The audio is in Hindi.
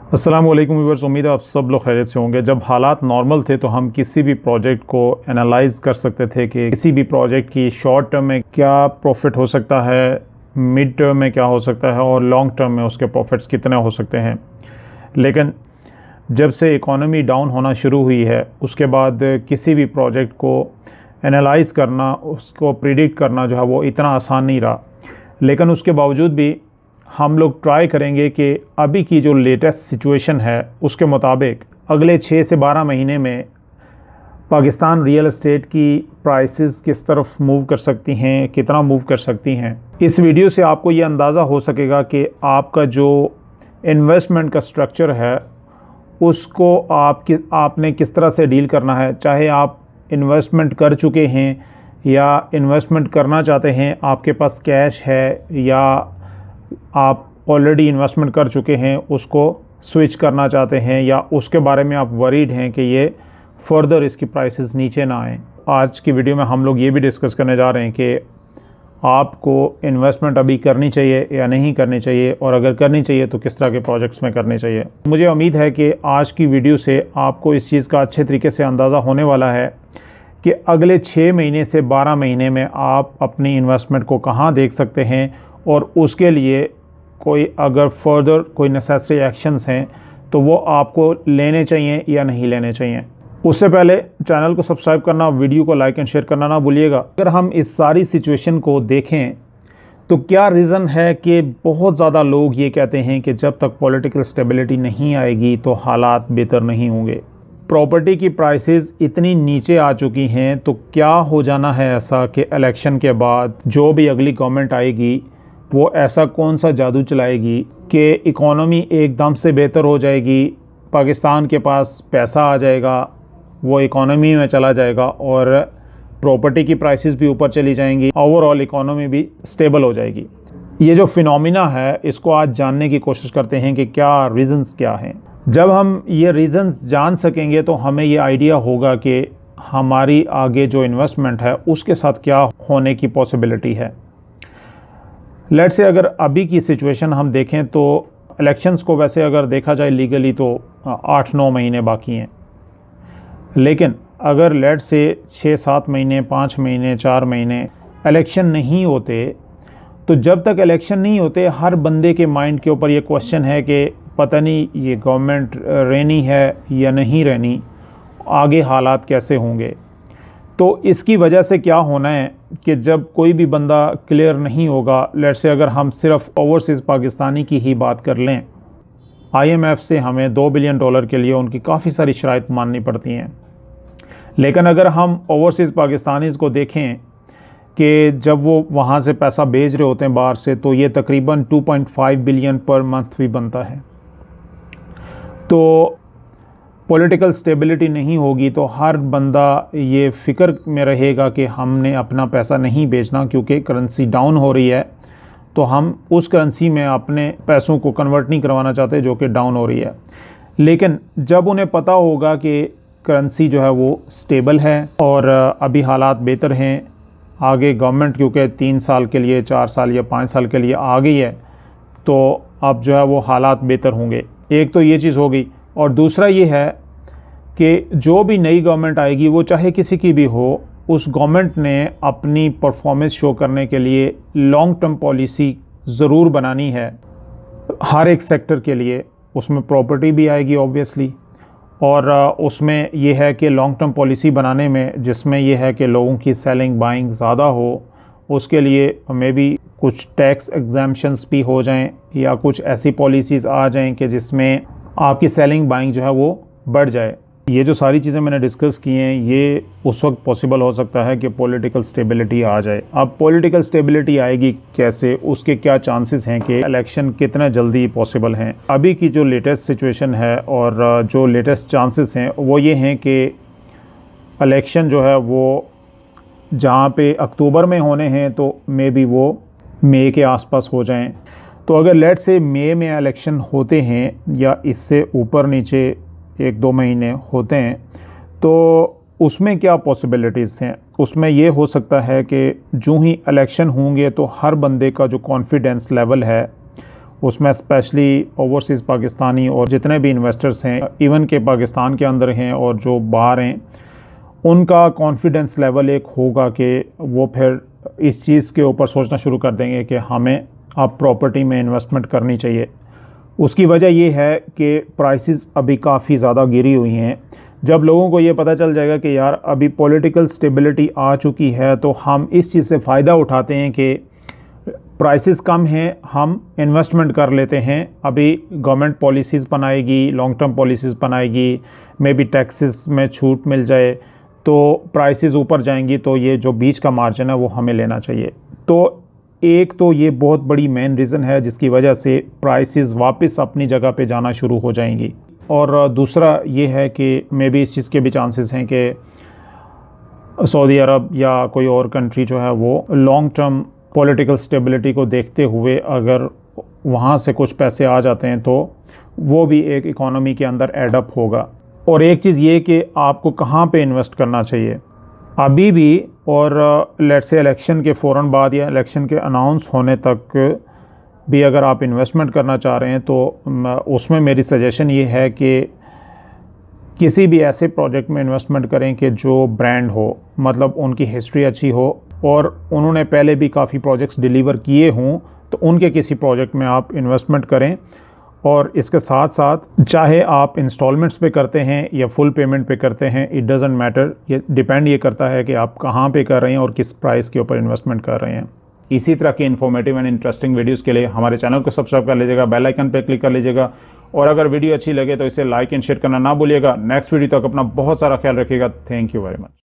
अस्सलाम वालेकुम व्यूअर्स, उम्मीद है आप सब लोग खैरियत से होंगे। जब हालात नॉर्मल थे तो हम किसी भी प्रोजेक्ट को एनालाइज कर सकते थे कि किसी भी प्रोजेक्ट की शॉर्ट टर्म में क्या प्रॉफिट हो सकता है, मिड टर्म में क्या हो सकता है और लॉन्ग टर्म में उसके प्रॉफिट्स कितने हो सकते हैं। लेकिन जब से इकोनॉमी डाउन होना शुरू हुई है उसके बाद किसी भी प्रोजेक्ट को एनालाइज करना, उसको प्रिडिक्ट करना जो है वो इतना आसान नहीं रहा। लेकिन उसके बावजूद भी हम लोग ट्राई करेंगे कि अभी की जो लेटेस्ट सिचुएशन है उसके मुताबिक अगले 6 से 12 महीने में पाकिस्तान रियल एस्टेट की प्राइसेस किस तरफ मूव कर सकती हैं, कितना मूव कर सकती हैं। इस वीडियो से आपको ये अंदाज़ा हो सकेगा कि आपका जो इन्वेस्टमेंट का स्ट्रक्चर है उसको आपने किस तरह से डील करना है। चाहे आप इन्वेस्टमेंट कर चुके हैं या इन्वेस्टमेंट करना चाहते हैं, आपके पास कैश है या आप ऑलरेडी इन्वेस्टमेंट कर चुके हैं, उसको स्विच करना चाहते हैं या उसके बारे में आप वरीड हैं कि ये फर्दर इसकी प्राइसेस नीचे ना आएँ। आज की वीडियो में हम लोग ये भी डिस्कस करने जा रहे हैं कि आपको इन्वेस्टमेंट अभी करनी चाहिए या नहीं करनी चाहिए, और अगर करनी चाहिए तो किस तरह के प्रोजेक्ट्स में करनी चाहिए। मुझे उम्मीद है कि आज की वीडियो से आपको इस चीज़ का अच्छे तरीके से अंदाज़ा होने वाला है कि अगले 6 महीने से 12 महीने में आप अपनी इन्वेस्टमेंट को कहाँ देख सकते हैं और उसके लिए कोई अगर फर्दर कोई नेसेसरी एक्शंस हैं तो वो आपको लेने चाहिए या नहीं लेने चाहिए। उससे पहले चैनल को सब्सक्राइब करना, वीडियो को लाइक एंड शेयर करना ना भूलिएगा। अगर हम इस सारी सिचुएशन को देखें तो क्या रीज़न है कि बहुत ज़्यादा लोग ये कहते हैं कि जब तक पॉलिटिकल स्टेबिलिटी नहीं आएगी तो हालात बेहतर नहीं होंगे। प्रॉपर्टी की प्राइसेस इतनी नीचे आ चुकी हैं, तो क्या हो जाना है ऐसा कि इलेक्शन के बाद जो भी अगली गवर्नमेंट आएगी वो ऐसा कौन सा जादू चलाएगी कि इकोनॉमी एकदम से बेहतर हो जाएगी, पाकिस्तान के पास पैसा आ जाएगा, वो इकोनॉमी में चला जाएगा और प्रॉपर्टी की प्राइसेस भी ऊपर चली जाएंगी, ओवरऑल इकोनॉमी भी स्टेबल हो जाएगी। ये जो फिनोमिना है इसको आज जानने की कोशिश करते हैं कि क्या रीज़न्स क्या हैं। जब हम ये रीज़न्स जान सकेंगे तो हमें ये आइडिया होगा कि हमारी आगे जो इन्वेस्टमेंट है उसके साथ क्या होने की पॉसिबिलिटी है। लेट्स से अगर अभी की सिचुएशन हम देखें तो इलेक्शंस को वैसे अगर देखा जाए लीगली तो 8-9 महीने बाकी हैं, लेकिन अगर लेट्स से 6-7 महीने, 5 महीने, 4 महीने इलेक्शन नहीं होते, तो जब तक इलेक्शन नहीं होते हर बंदे के माइंड के ऊपर ये क्वेश्चन है कि पता नहीं ये गवर्नमेंट रहनी है या नहीं रहनी, आगे हालात कैसे होंगे। तो इसकी वजह से क्या होना है कि जब कोई भी बंदा क्लियर नहीं होगा, लेट्स से अगर हम सिर्फ ओवरसीज़ पाकिस्तानी की ही बात कर लें, IMF से हमें $2 बिलियन के लिए उनकी काफ़ी सारी शराइत माननी पड़ती हैं। लेकिन अगर हम ओवरसीज़ पाकिस्तानीज़ को देखें कि जब वो वहाँ से पैसा भेज रहे होते हैं बाहर से, तो ये तकरीबन 2.5 बिलियन पर मंथ भी बनता है। तो पॉलिटिकल स्टेबिलिटी नहीं होगी तो हर बंदा ये फ़िक्र में रहेगा कि हमने अपना पैसा नहीं बेचना, क्योंकि करेंसी डाउन हो रही है, तो हम उस करेंसी में अपने पैसों को कन्वर्ट नहीं करवाना चाहते जो कि डाउन हो रही है। लेकिन जब उन्हें पता होगा कि करेंसी जो है वो स्टेबल है और अभी हालात बेहतर हैं, आगे गवर्नमेंट क्योंकि 3 साल के लिए, 4 साल या 5 साल के लिए आ गई है, तो अब जो है वो हालात बेहतर होंगे। एक तो ये चीज़ होगी, और दूसरा ये है कि जो भी नई गवर्नमेंट आएगी वो चाहे किसी की भी हो, उस गवर्नमेंट ने अपनी परफॉर्मेंस शो करने के लिए लॉन्ग टर्म पॉलिसी ज़रूर बनानी है हर एक सेक्टर के लिए। उसमें प्रॉपर्टी भी आएगी ऑब्वियसली, और उसमें यह है कि लॉन्ग टर्म पॉलिसी बनाने में जिसमें यह है कि लोगों की सेलिंग बाइंग ज़्यादा हो, उसके लिए मे बी कुछ टैक्स एग्जाम्पशंस भी हो जाएं या कुछ ऐसी पॉलिसीज़ आ जाएं कि जिसमें आपकी सेलिंग बाइंग जो है वो बढ़ जाए। ये जो सारी चीज़ें मैंने डिस्कस की हैं ये उस वक्त पॉसिबल हो सकता है कि पॉलिटिकल स्टेबिलिटी आ जाए। अब पॉलिटिकल स्टेबिलिटी आएगी कैसे, उसके क्या चांसेस हैं कि इलेक्शन कितना जल्दी पॉसिबल हैं। अभी की जो लेटेस्ट सिचुएशन है और जो लेटेस्ट चांसेस हैं वो ये हैं कि इलेक्शन जो है वो जहाँ पे अक्टूबर में होने हैं तो मे बी वो मई के आसपास हो जाएं। तो अगर लेट से मई में इलेक्शन होते हैं या इससे ऊपर नीचे 1-2 महीने होते हैं, तो उसमें क्या पॉसिबिलिटीज़ हैं। उसमें ये हो सकता है कि जो ही इलेक्शन होंगे तो हर बंदे का जो कॉन्फिडेंस लेवल है उसमें स्पेशली ओवरसीज़ पाकिस्तानी और जितने भी इन्वेस्टर्स हैं, इवन के पाकिस्तान के अंदर हैं और जो बाहर हैं, उनका कॉन्फिडेंस लेवल एक होगा कि वो फिर इस चीज़ के ऊपर सोचना शुरू कर देंगे कि हमें अब प्रॉपर्टी में इन्वेस्टमेंट करनी चाहिए। उसकी वजह ये है कि प्राइसेस अभी काफ़ी ज़्यादा गिरी हुई हैं। जब लोगों को ये पता चल जाएगा कि यार अभी पॉलिटिकल स्टेबिलिटी आ चुकी है, तो हम इस चीज़ से फ़ायदा उठाते हैं कि प्राइसेस कम हैं, हम इन्वेस्टमेंट कर लेते हैं। अभी गवर्नमेंट पॉलिसीज़ बनाएगी, लॉन्ग टर्म पॉलिसीज़ बनाएगी, मे बी टैक्सेस में छूट मिल जाए तो प्राइसेस ऊपर जाएंगी, तो ये जो बीच का मार्जिन है वो हमें लेना चाहिए। तो एक तो ये बहुत बड़ी मेन रीज़न है जिसकी वजह से प्राइसेस वापस अपनी जगह पे जाना शुरू हो जाएंगी। और दूसरा ये है कि मे बी इस चीज़ के भी चांसेस हैं कि सऊदी अरब या कोई और कंट्री जो है वो लॉन्ग टर्म पॉलिटिकल स्टेबिलिटी को देखते हुए अगर वहाँ से कुछ पैसे आ जाते हैं तो वो भी एक इकोनॉमी के अंदर एडअप होगा। और एक चीज़ ये कि आपको कहाँ पे इन्वेस्ट करना चाहिए अभी भी, और लेट्स से इलेक्शन के फ़ौरन बाद या इलेक्शन के अनाउंस होने तक भी अगर आप इन्वेस्टमेंट करना चाह रहे हैं तो उसमें मेरी सजेशन ये है कि किसी भी ऐसे प्रोजेक्ट में इन्वेस्टमेंट करें कि जो ब्रांड हो, मतलब उनकी हिस्ट्री अच्छी हो और उन्होंने पहले भी काफ़ी प्रोजेक्ट्स डिलीवर किए हों, तो उनके किसी प्रोजेक्ट में आप इन्वेस्टमेंट करें। और इसके साथ साथ चाहे आप इंस्टॉलमेंट्स पे करते हैं या फुल पेमेंट पे करते हैं, इट डज़ंट मैटर। ये डिपेंड ये करता है कि आप कहाँ पे कर रहे हैं और किस प्राइस के ऊपर इन्वेस्टमेंट कर रहे हैं। इसी तरह की इन्फॉर्मेटिव एंड इंटरेस्टिंग वीडियोस के लिए हमारे चैनल को सब्सक्राइब कर लीजिएगा, बेल आइकन पे क्लिक कर लीजिएगा, और अगर वीडियो अच्छी लगे तो इसे लाइक एंड शेयर करना ना भूलिएगा। नेक्स्ट वीडियो तक अपना बहुत सारा ख्याल रखिएगा। Thank you very much.